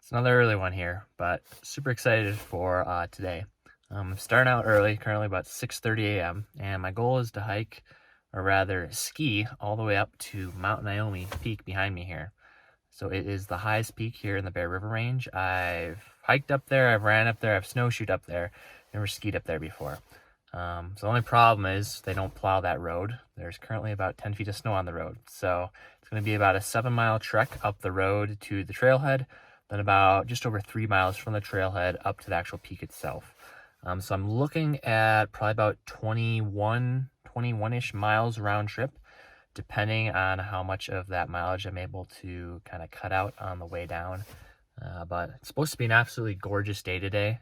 It's another early one here, but super excited for today. I'm starting out early, currently about 6:30 a.m., and my goal is to hike, or rather ski, all the way up to Mount Naomi peak behind me here. So it is the highest peak here in the Bear River Range. I've hiked up there, I've ran up there, I've snowshoed up there, never skied up there before. So the only problem is they don't plow that road. There's currently about 10 feet of snow on the road. So it's going to be about a 7-mile trek up the road to the trailhead, then about just over 3 miles from the trailhead up to the actual peak itself. So I'm looking at probably about 21-ish miles round trip, depending on how much of that mileage I'm able to kind of cut out on the way down. But it's supposed to be an absolutely gorgeous day today.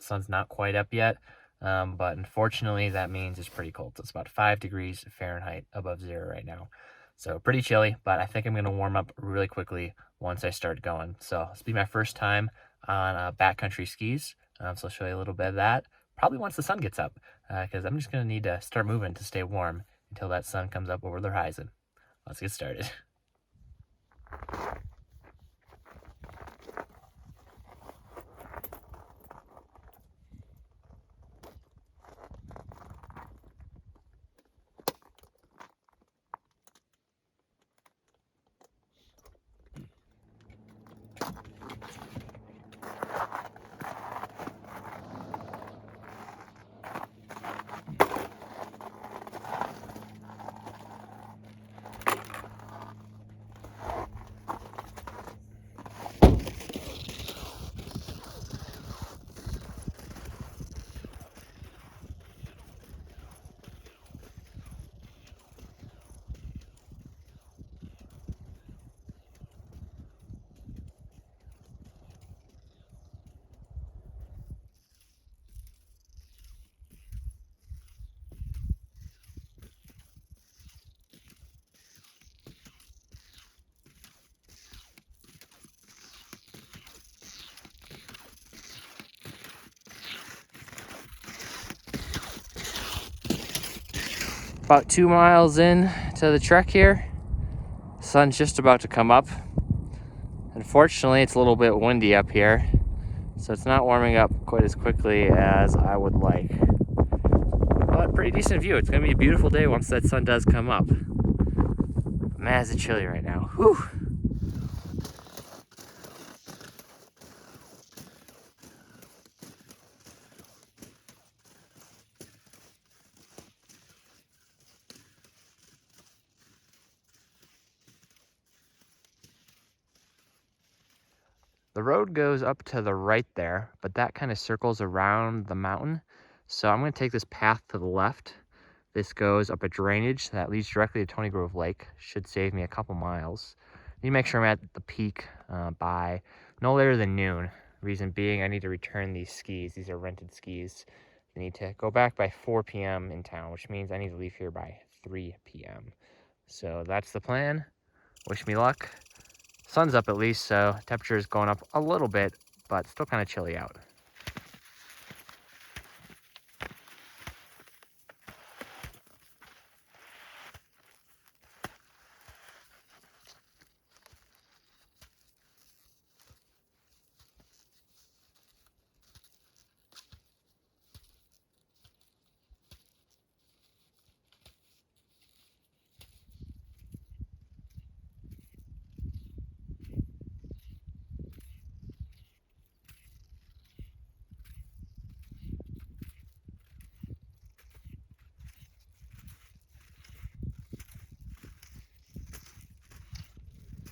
Sun's not quite up yet, but unfortunately that means it's pretty cold. So it's about 5 degrees Fahrenheit above zero right now. So pretty chilly, but I think I'm going to warm up really quickly once I start going. So this will be my first time on backcountry skis. So I'll show you a little bit of that, probably once the sun gets up, because I'm just going to need to start moving to stay warm until that sun comes up over the horizon. Let's get started. About 2 miles in to the trek here. Sun's just about to come up. Unfortunately, it's a little bit windy up here, so it's not warming up quite as quickly as I would like. But pretty decent view. It's gonna be a beautiful day once that sun does come up. Man, is it chilly right now. Whew. The road goes up to the right there, but that kind of circles around the mountain. So I'm going to take this path to the left. This goes up a drainage that leads directly to Tony Grove Lake. Should save me a couple miles. I need to make sure I'm at the peak by no later than noon. Reason being, I need to return these skis. These are rented skis. I need to go back by 4 p.m. in town, which means I need to leave here by 3 p.m. So that's the plan. Wish me luck. Sun's up at least, so temperature is going up a little bit, but still kind of chilly out.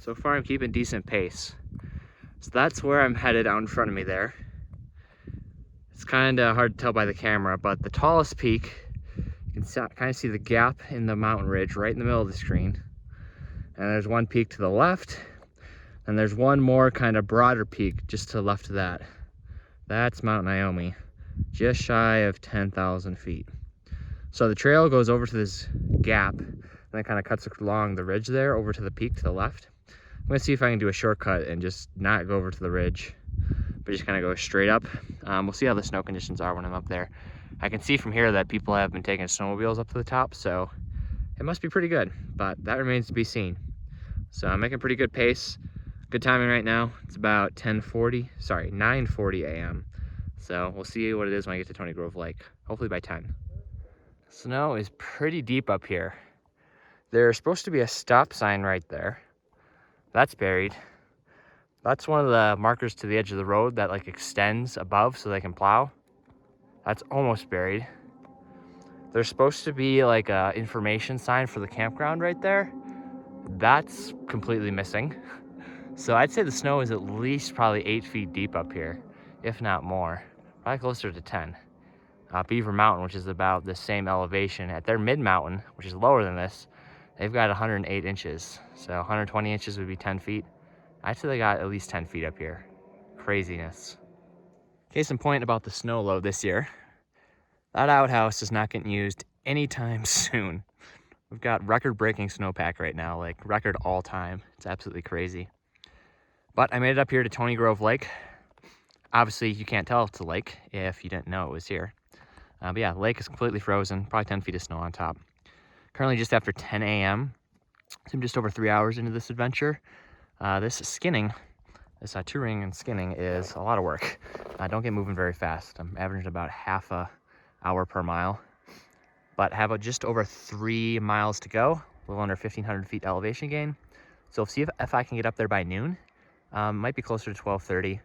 So far I'm keeping decent pace. So that's where I'm headed out in front of me there. It's kind of hard to tell by the camera, but the tallest peak, you can kind of see the gap in the mountain ridge right in the middle of the screen. And there's one peak to the left, and there's one more kind of broader peak just to the left of that. That's Mount Naomi, just shy of 10,000 feet. So the trail goes over to this gap, and then kind of cuts along the ridge there over to the peak to the left. I'm gonna see if I can do a shortcut and just not go over to the ridge, but just kind of go straight up. We'll see how the snow conditions are when I'm up there. I can see from here that people have been taking snowmobiles up to the top, so it must be pretty good, but that remains to be seen. So I'm making pretty good pace. Good timing right now. It's about 9:40 a.m. So we'll see what it is when I get to Tony Grove Lake, hopefully by 10. Snow is pretty deep up here. There's supposed to be a stop sign right there. That's buried. That's one of the markers to the edge of the road that like extends above so they can plow. That's almost buried. There's supposed to be like a information sign for the campground right there. That's completely missing. So I'd say the snow is at least probably 8 feet deep up here, if not more, probably closer to 10. Beaver Mountain, which is about the same elevation, at their mid-mountain, which is lower than this, they've got 108 inches. So 120 inches would be 10 feet. I'd say they got at least 10 feet up here. Craziness. Case in point about the snow load this year, that outhouse is not getting used anytime soon. We've got record-breaking snowpack right now, like record all time. It's absolutely crazy. But I made it up here to Tony Grove Lake. Obviously, you can't tell it's a lake if you didn't know it was here. But yeah, the lake is completely frozen, probably 10 feet of snow on top. Currently just after 10 a.m. So I'm just over 3 hours into this adventure. This skinning, this touring and skinning is a lot of work. Don't get moving very fast. I'm averaging about half a hour per mile. But I have just over 3 miles to go, a little under 1,500 feet elevation gain. So we'll see if I can get up there by noon. Might be closer to 12:30,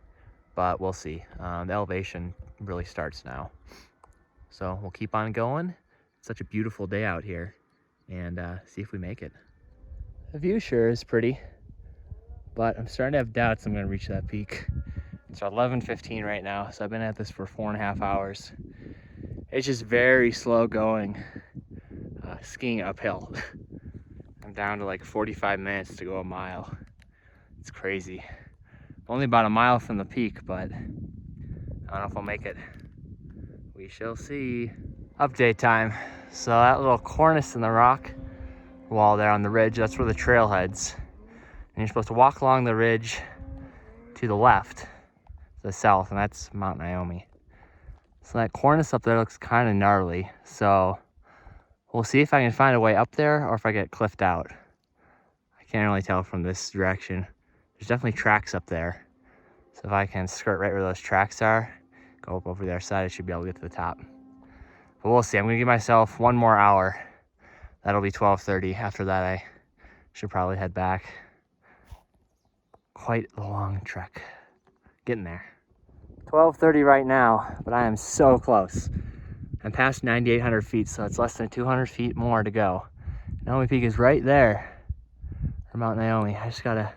but we'll see. The elevation really starts now. So we'll keep on going. It's such a beautiful day out here, and see if we make it. The view sure is pretty, but I'm starting to have doubts I'm gonna reach that peak. It's 11:15 right now, so I've been at this for 4.5 hours. It's just very slow going, skiing uphill. I'm down to like 45 minutes to go a mile. It's crazy. Only about a mile from the peak, but I don't know if I'll make it. We shall see. Update time. So that little cornice in the rock wall there on the ridge, that's where the trail heads. And you're supposed to walk along the ridge to the left, to the south, and that's Mount Naomi. So that cornice up there looks kind of gnarly. So we'll see if I can find a way up there or if I get cliffed out. I can't really tell from this direction. There's definitely tracks up there. So if I can skirt right where those tracks are, go up over the other side, I should be able to get to the top. But we'll see. I'm gonna give myself 1 more hour. That'll be 12:30. After that, I should probably head back. Quite a long trek. Getting there. 12:30 right now, but I am so close. I'm past 9,800 feet, so it's less than 200 feet more to go. Naomi Peak is right there, or Mount Naomi. I just gotta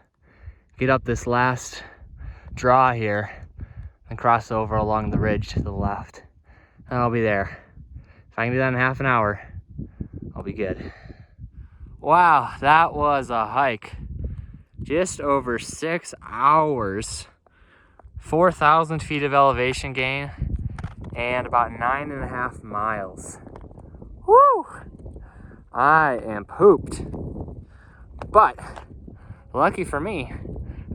get up this last draw here and cross over along the ridge to the left, and I'll be there. If I can do that in half an hour, I'll be good. Wow, that was a hike. Just over 6 hours, 4,000 feet of elevation gain, and about 9.5 miles. Woo! I am pooped. But, lucky for me,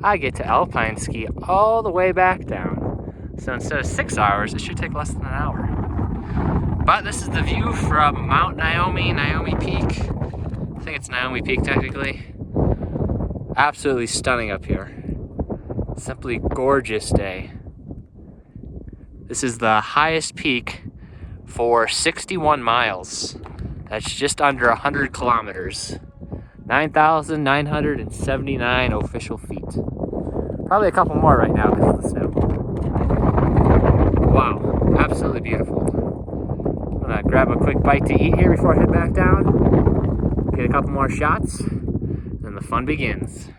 I get to alpine ski all the way back down. So instead of 6 hours, it should take less than an hour. But this is the view from Mount Naomi, Naomi Peak. I think it's Naomi Peak technically. Absolutely stunning up here. Simply gorgeous day. This is the highest peak for 61 miles. That's just under 100 kilometers. 9,979 official feet. Probably a couple more right now because of the snow. Wow, absolutely beautiful. I'm gonna grab a quick bite to eat here before I head back down. Get a couple more shots, then the fun begins.